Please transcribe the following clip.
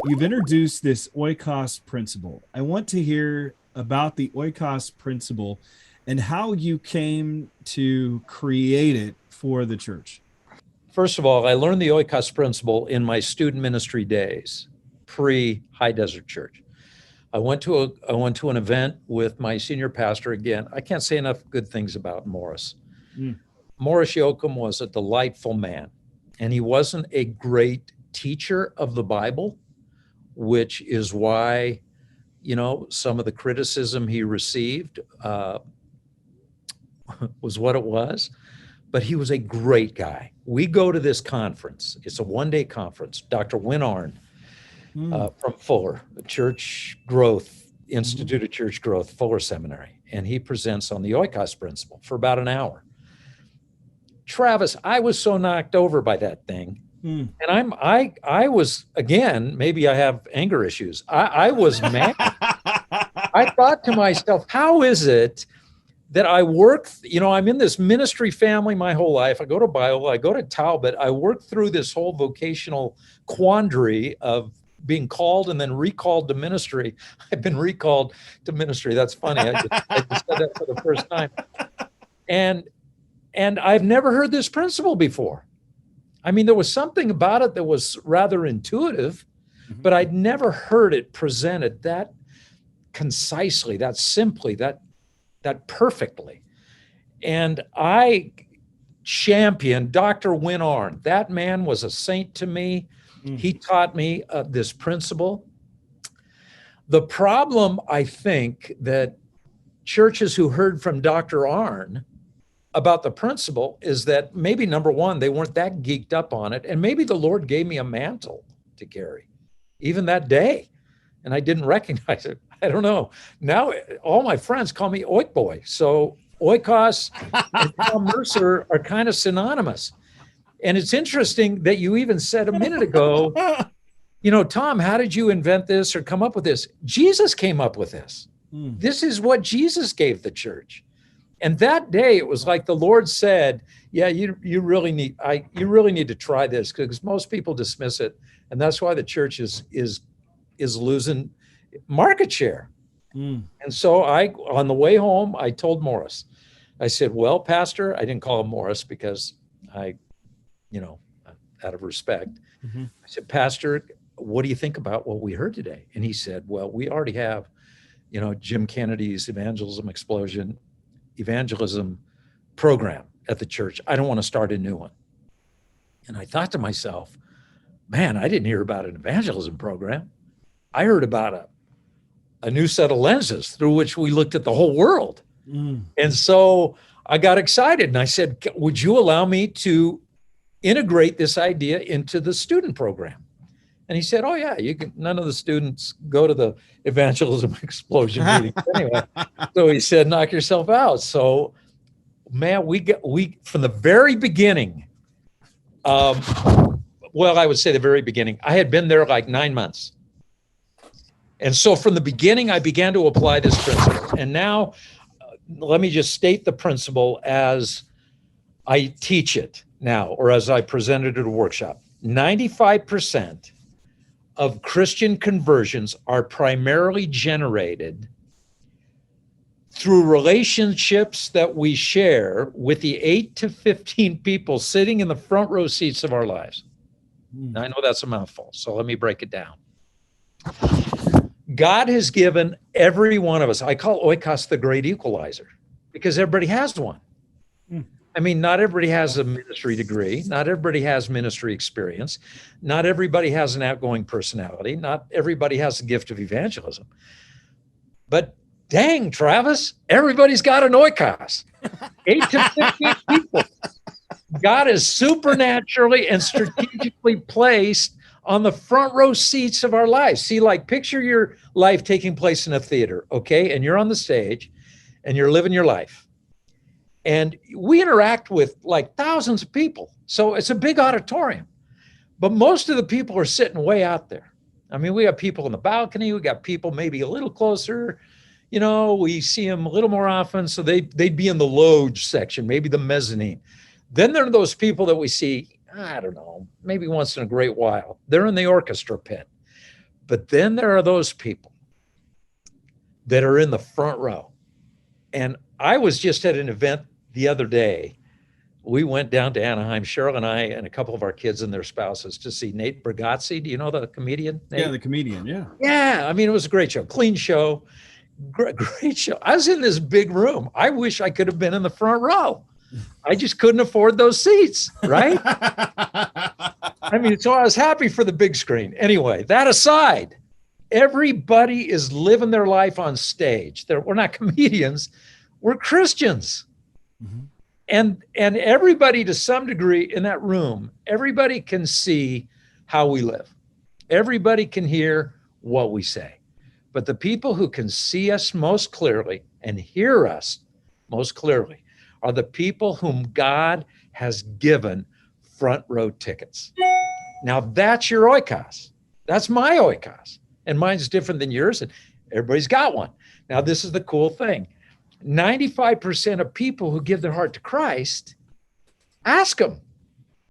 you've introduced this Oikos principle. I want to hear about the Oikos principle and how you came to create it for the church. First of all, I learned the Oikos principle in my student ministry days, pre-High Desert Church. I went to an event with my senior pastor. Again, I can't say enough good things about Morris. Morris Yoakum was a delightful man, and he wasn't a great teacher of the Bible, which is why, some of the criticism he received was what it was. But he was a great guy. We go to this conference. It's a one-day conference. Dr. Win Arn from Fuller, the Church Growth, Institute of Church Growth, Fuller Seminary. And he presents on the Oikos principle for about an hour. Travis, I was so knocked over by that thing. And I was, again, maybe I have anger issues. I was mad. I thought to myself, how is it that I work, I'm in this ministry family my whole life. I go to Bible, I go to Talbot. I work through this whole vocational quandary of being called and then recalled to ministry. I've been recalled to ministry. That's funny. I just said that for the first time. And I've never heard this principle before. I mean, there was something about it that was rather intuitive, but I'd never heard it presented that concisely, that simply, that perfectly. And I championed Dr. Win Arn. That man was a saint to me. He taught me this principle. The problem, I think, that churches who heard from Dr. Arn about the principle is that maybe, number one, they weren't that geeked up on it. And maybe the Lord gave me a mantle to carry, even that day. And I didn't recognize it. I don't know. Now, all my friends call me Oik Boy. So Oikos and Tom Mercer are kind of synonymous. And it's interesting that you even said a minute ago, Tom, how did you invent this or come up with this? Jesus came up with this. This is what Jesus gave the church. And that day, it was like the Lord said, yeah, you really need to try this, because most people dismiss it. And that's why the church is losing market share. And so on the way home, I told Morris, I said, well, Pastor, I didn't call him Morris because out of respect, I said, Pastor, what do you think about what we heard today? And he said, well, we already have, Jim Kennedy's evangelism program at the church. I don't want to start a new one. And I thought to myself, man, I didn't hear about an evangelism program. I heard about a new set of lenses through which we looked at the whole world. And so I got excited and I said, would you allow me to integrate this idea into the student program? And he said, oh yeah, you can. None of the students go to the evangelism explosion meeting anyway. So he said, knock yourself out. So man, we from the very beginning, well, I would say the very beginning, I had been there like 9 months. And so from the beginning, I began to apply this principle. And now let me just state the principle as I teach it now, or as I presented at a workshop. 95% of Christian conversions are primarily generated through relationships that we share with the 8 to 15 people sitting in the front row seats of our lives. Now, I know that's a mouthful, so let me break it down. God has given every one of us, I call Oikos the great equalizer, because everybody has one. I mean, not everybody has a ministry degree. Not everybody has ministry experience. Not everybody has an outgoing personality. Not everybody has the gift of evangelism. But dang, Travis, everybody's got an Oikos. 8 to 15 people. God is supernaturally and strategically placed on the front row seats of our lives. See, like picture your life taking place in a theater, okay? And you're on the stage and you're living your life. And we interact with like thousands of people. So it's a big auditorium. But most of the people are sitting way out there. I mean, we have people in the balcony. We got people maybe a little closer. We see them a little more often. So they'd be in the loge section, maybe the mezzanine. Then there are those people that we see, I don't know, maybe once in a great while. They're in the orchestra pit. But then there are those people that are in the front row. And I was just at an event the other day. We went down to Anaheim, Cheryl and I, and a couple of our kids and their spouses, to see Nate Bargatze. Do you know the comedian, Nate? Yeah, the comedian. Yeah. Yeah. I mean, it was a great show, clean show, great show. I was in this big room. I wish I could have been in the front row. I just couldn't afford those seats, right? I mean, so I was happy for the big screen. Anyway, that aside, everybody is living their life on stage. We're not comedians, we're Christians. Mm-hmm. And everybody, to some degree in that room, everybody can see how we live. Everybody can hear what we say. But the people who can see us most clearly and hear us most clearly are the people whom God has given front row tickets. Now that's your oikos. That's my oikos. And mine's different than yours, and everybody's got one. Now, this is the cool thing. 95% of people who give their heart to Christ, ask them,